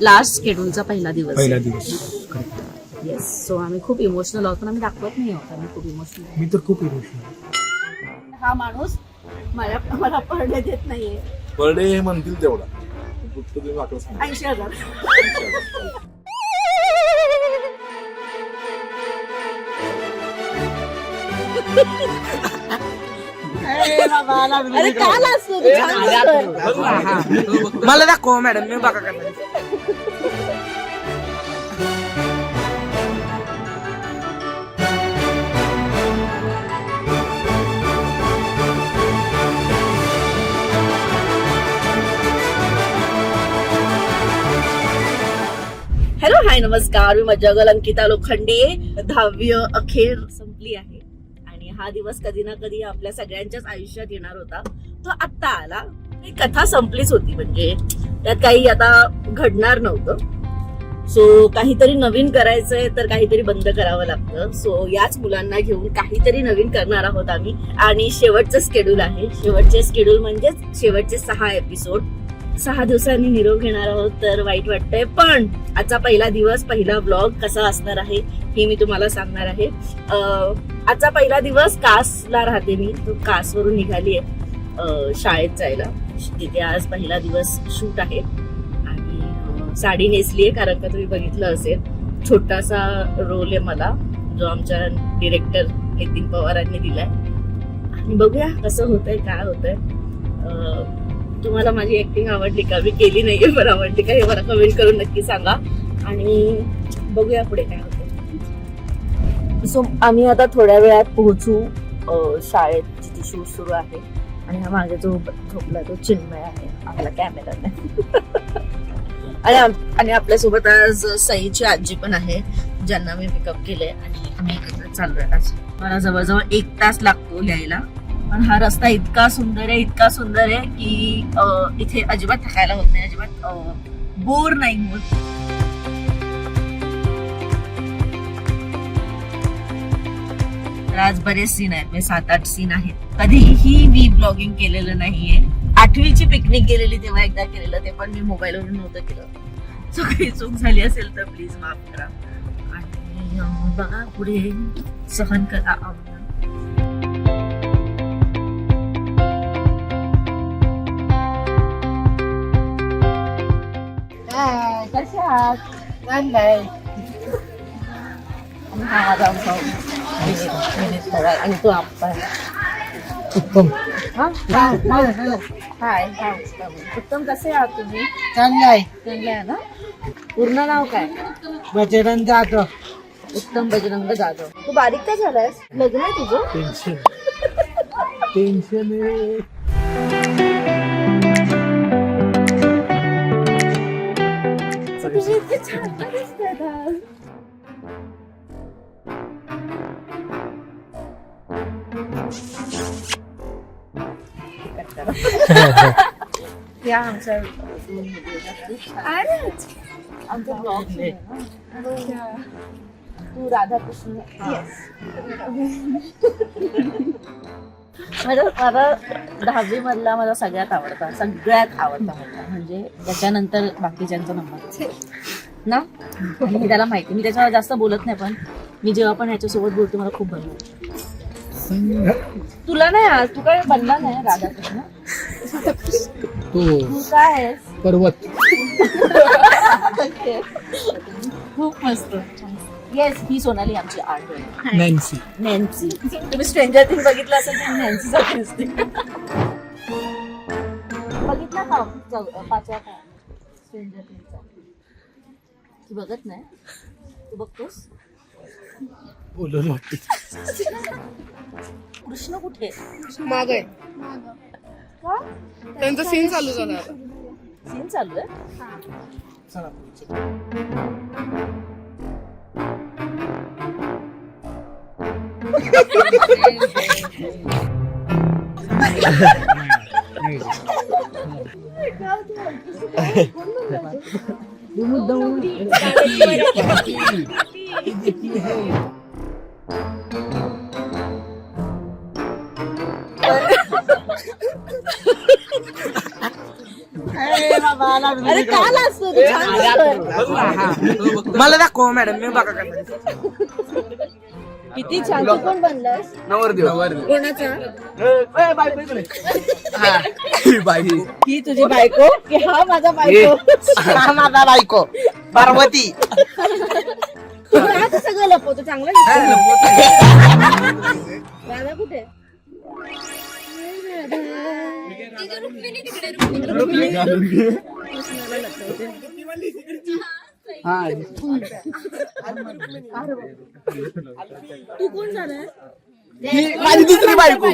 Last शेड्यूलचा पहिला दिवस. Yes. So आम्ही खूप इमोशनल आहोत पण आम्ही दाखवत नाही आहोत आम्ही खूप इमोशनल. मी तर खूप इमोशनल. हा माणूस मला पडले देत नाहीये. बर्थडे हे म्हणतील तेवढा फक्त तुम्ही वाटलं सांगा. 80,000. अरे काल असतो मला दाखव मॅडम मी बघा काय. हॅलो हाय नमस्कार, मी मज्जागल अंकिता लोखंडे. 10वी अखेर संपली आहे आणि हा दिवस कधी ना कधी आपल्या सगळ्यांच्याच आयुष्यात येणार होता. तो आत्ता आला. ही कथा संपलीच होती, म्हणजे त्यात काही आता घडणार नव्हतं. सो काहीतरी नवीन करायचंय तर काहीतरी बंद करावं लागतं. सो याच मुलांना घेऊन काहीतरी नवीन करणार आहोत आम्ही. आणि शेवटचं शेड्यूल आहे. शेवटचे शेड्यूल म्हणजेच शेवटचे 6 एपिसोड. 6 दिवसांनी निरोप घेणार आहोत तर वाईट वाटतंय, पण आजचा पहिला दिवस, पहिला व्लॉग कसा असणार आहे हे मी तुम्हाला सांगणार आहे. आजचा पहिला दिवस कासला राहते मी, तो कासवरून निघाली आहे शाळेत जायला. तिथे आज पहिला दिवस शूट आहे आणि साडी नेसली आहे कारण का तुम्ही बघितलं असेल. छोटासा रोल आहे मला जो आमच्या डिरेक्टर नितीन पवारांनी दिलाय आणि बघूया कसं होतंय, काय होतंय. तुम्हाला माझी ऍक्टिंग आवडली का? मी केली नाहीये पण आवडली का हे मला कमेंट करून नक्की सांगा आणि बघूया पुढे काय होतं. सो आम्ही आता थोड्या वेळात पोहोचू शाळेत जिथे शूट सुरू आहे. आणि हा मागे जो झोपला तो चिन्मय आहे आपला कॅमेरामॅन. आणि आपल्यासोबत आज सईची आजी पण आहे ज्यांना मी पिकअप केलंय आणि आम्ही एकत्र चाललोय. आज मला जवळजवळ 1 तास लागतो यायला, पण हा रस्ता इतका सुंदर आहे की इथे अजिबात थकायला होत नाही, अजिबात बोर नाही होत. तर आज बरेच सीन आहेत, म्हणजे 7-8 सीन आहेत. कधीही मी ब्लॉगिंग केलेलं नाहीये. 8वीची पिकनिक गेलेली तेव्हा एकदा केलेलं, ते पण मी मोबाईलवरून नव्हतं केलं. सो काही चूक झाली असेल तर प्लीज माफ करा आणि बघा पुढे सहन करा आम्हाला. कसे आहात? चांगलंय. हा माझा विनीत पवार आणि तो आप्पा. उत्तम. हाय उत्तम, कसे आहात तुम्ही? चांगलाय. चांगलं आहे ना. पूर्ण नाव काय? बजरंग जाधव. उत्तम बजरंग जाधव. तू बारीक का झालायस? लग्न आहे तुझं? टेन्शन आहे. तुम्ही इतके छान दिसतायत आज. या आमच्या आमचा ब्लॉग तू राधाकृष्ण. मला 10वी मधला माझा सगळ्यात आवडता मुलगा म्हणजे त्याच्यानंतर बाकीच्यांचा नंबर ना. आणि मी त्याला माहिती, मी त्याच्यावर जास्त बोलत नाही पण मी जेव्हा पण ह्याच्यासोबत बोलते मला खूप बरं वाटतं. तुला नाही आज, तू काय बनला नाही राधाकृष्ण. तू काय आहेस? पर्वत. खूप मस्त. येस, ही सोनाली आमची आर्ट. नॅन्सी. तुम्ही स्ट्रेंजर थिंग्स बघितलं असेल तर नॅन्सी सारखी दिसते. बघितला का 5व्या काय स्ट्रेंजर थिंग्सचा? तू बघत नाही? तू बघतोस? बोलवलं वाटतं. कृष्ण कुठे? माग आहे. का? त्यांचा सीन चालू झाला आता. सीन चालू आहे. चला. अरे का लाजतो तू? छान दिसतोय. मला दाखव मॅडम मी बघा काय किती छान. तू कोण बनलास? कोणाचा? ही तुझी बायको की हा माझा बायको? माझा बायको पार्वती. तू राहत सगळं लपवतो. चांगलं दिसतोय. राधा कुठे? तू कोण झालाय? माझी दुसरी बायको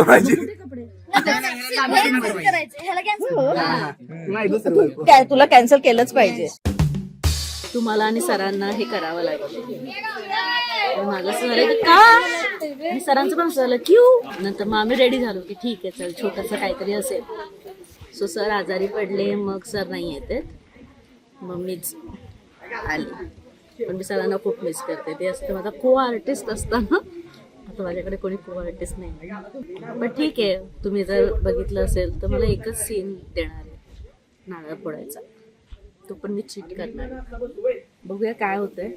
माझी. काय तुला कॅन्सल केलंच पाहिजे. तुम्हाला आणि सरांना हे करावं लागेल. माझं असं झालं की का आणि सरांचं पण असं झालं क्यू. नंतर मग आम्ही रेडी झालो की ठीक आहे चल छोटंसं काहीतरी असेल. सो सर आजारी पडले मग सर नाही येते मग मीच आले. पण मी सरांना खूप मिस करते. ते असतं माझा को आर्टिस्ट असताना आता माझ्याकडे कोणी को आर्टिस्ट नाही. पण ठीक आहे तुम्ही जर बघितलं असेल तर मला एकच सीन देणार आहे नारळ फोडायचा. तो पण मी चीट करणार. बघूया काय होतंय.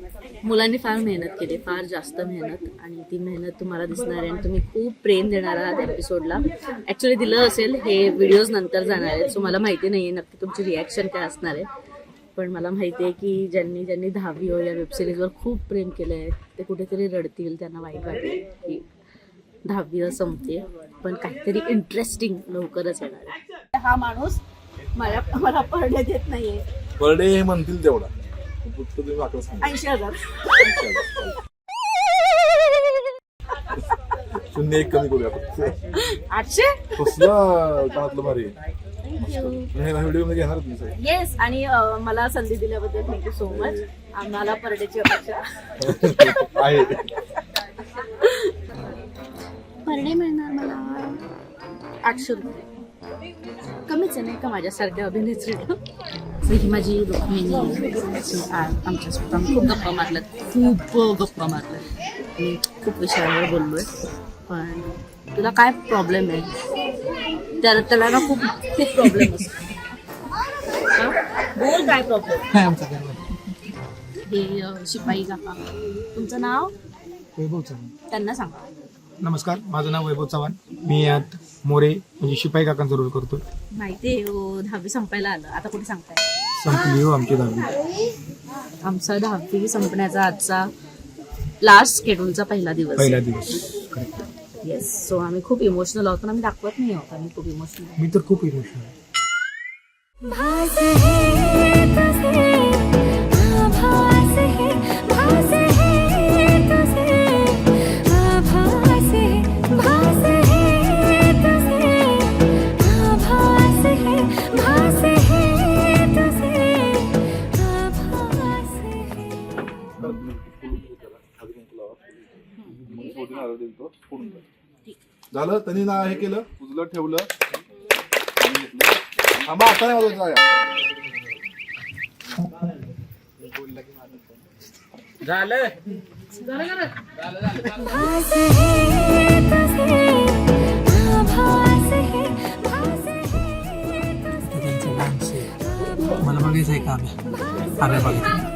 मुलांनी फार मेहनत केली फार जास्त मेहनत आणि ती मेहनत तुम्हाला दिसणार आहे आणि तुम्ही खूप प्रेम देणार आहात एपिसोडला. ॲक्च्युली दिलं असेल हे व्हिडिओज नंतर जाणार आहेत सो मला माहिती नाही आहे नक्की तुमची रिॲक्शन काय असणार आहे. पण मला माहिती आहे की ज्यांनी दहावी हो या वेबसिरीजवर खूप प्रेम केलं आहे ते कुठेतरी रडतील. त्यांना वाईट वाटेल की दहावी संपते पण काहीतरी इंटरेस्टिंग लवकरच येणार आहे. हा माणूस मला पडण्यात येत नाहीये. पर डे हे म्हणतील तेवढा फक्त तुम्ही वाकडं सांगा. 80,000 0 कमी करूया फक्त. 800. कसलं कानातलं भारी व्हिडिओ मध्ये घेणार तुम्ही सगळे. येस आणि मला संधी दिल्याबद्दल थँक्यू सो मच. आम्हाला परडेची अपेक्षा आहे. परडे मिळणार मला 800 रुपये. कमीच आहे नाही का माझ्यासारख्या अभिनेत्रीला. ही माझी रुक्मिणी आमच्यासोबत आम्ही खूप गप्पा मारल्यात आणि खूप विषयावर बोललोय. पण तुला काय प्रॉब्लेम आहे? त्याला ना खूप प्रॉब्लेम असतो. बोल काय प्रॉब्लेम? हे शिपाई काका तुमचं नाव? वैभव चव्हाण. त्यांना सांगा. नमस्कार माझं नाव वैभव चव्हाण. मी यात मोरे म्हणजे शिपाई काकांचा रोल करतोय. माहिती आहे 10वी संपायला आलं आता कुठे सांगताय? संपली हो आमची 10वी. आमचा 10वी संपण्याचा आजचा लास्ट शेड्यूलचा पहिला दिवस. करेक्ट. येस सो आम्ही खूप इमोशनल आहोत पण आम्ही दाखवत नाही आहोत. आम्ही खूप इमोशनल. मी तर खूप इमोशनल. झालं त्यांनी ना हे केलं उजलं ठेवलं आम्हा आता नाही वाजवायचं. झालं. मला बघायचं आहे का आम्ही बघायचं.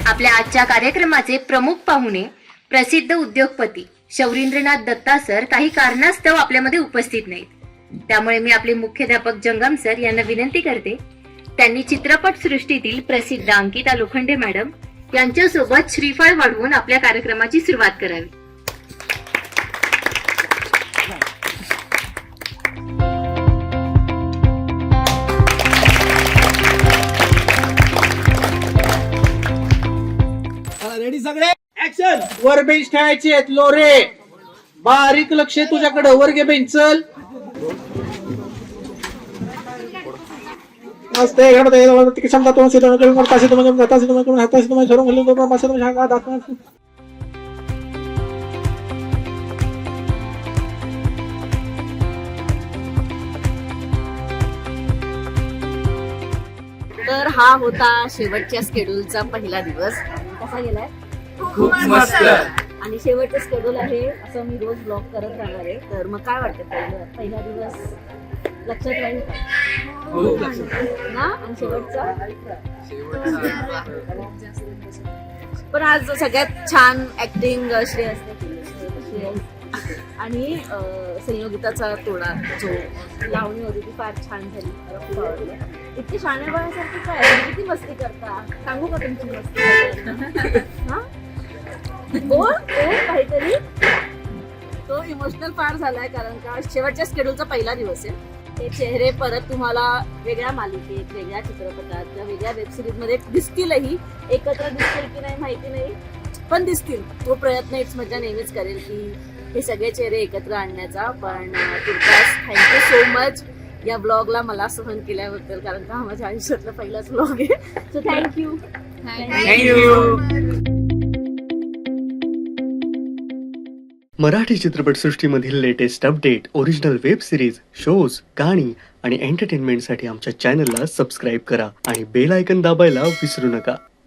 आपल्या आजच्या कार्यक्रमाचे प्रमुख पाहुणे प्रसिद्ध उद्योगपती शौरींद्रनाथ दत्ता सर काही कारणास्तव आपल्यामध्ये उपस्थित नाहीत. त्यामुळे मी आपले मुख्याध्यापक जंगम सर यांना विनंती करते, त्यांनी चित्रपट सृष्टीतील प्रसिद्ध अंकिता लोखंडे मॅडम यांच्यासोबत श्रीफळ वाढवून आपल्या कार्यक्रमाची सुरुवात करावी. रेडी सगळे ऍक्शन. वर बेंच ठेवायचे आहेत लोरे. बारीक लक्ष आहे तुझ्याकडे. वर घे बेंच. चल मस्त आहे. गणपती क्षमता तो पाचशे तुम्हाला हाताशी तुम्हाला हाताशी तुम्हाला सर्व घालून पाचशे तुम्हाला दाखवा. तर हा होता शेवटच्या स्केड्यूलचा पहिला दिवस. कसा गेलाय? खूप मस्त. आणि शेवटचं शेड्यूल आहे असं मी रोज ब्लॉग करत राहणार आहे. तर मग काय वाटतं पहिला दिवस लक्षात राहील का ना? आणि शेवटचा पण आज सगळ्यात छान ऍक्टिंग श्रेयसने केली. आणि संयोगिताचा तोडा जो लावणी होती ती फार छान झाली. मला खूप आवडलं. इतकी शाणेबाळासारखी काय किती मस्ती करता सांगू का तुमची मस्ती? हा बोल काहीतरी. तो इमोशनल फार झालाय कारण का शेवटच्या शेड्यूलचा पहिला दिवस आहे. ते चेहरे परत तुम्हाला वेगळ्या मालिकेत, वेगळ्या चित्रपटात किंवा वेगळ्या वेबसिरीज मध्ये दिसतीलही. एकत्र दिसतील की नाही माहिती नाही, पण दिसतील. तो प्रयत्न इट्स मजा नेहमीच करेल की हे सगळे चेहरे एकत्र आणण्याचा. पण तुर्तास थँक्यू सो मच या ब्लॉगला मला सहन केल्याबद्दल, कारण का हा माझ्या आयुष्यातला पहिलाच ब्लॉग आहे. So thank you. मराठी चित्रपटसृष्टीमधील latest update, original web series, shows, गाणी आणि एंटरटेनमेंटसाठी आमच्या चॅनलला सबस्क्राईब करा आणि बेल आयकन दाबायला विसरू नका.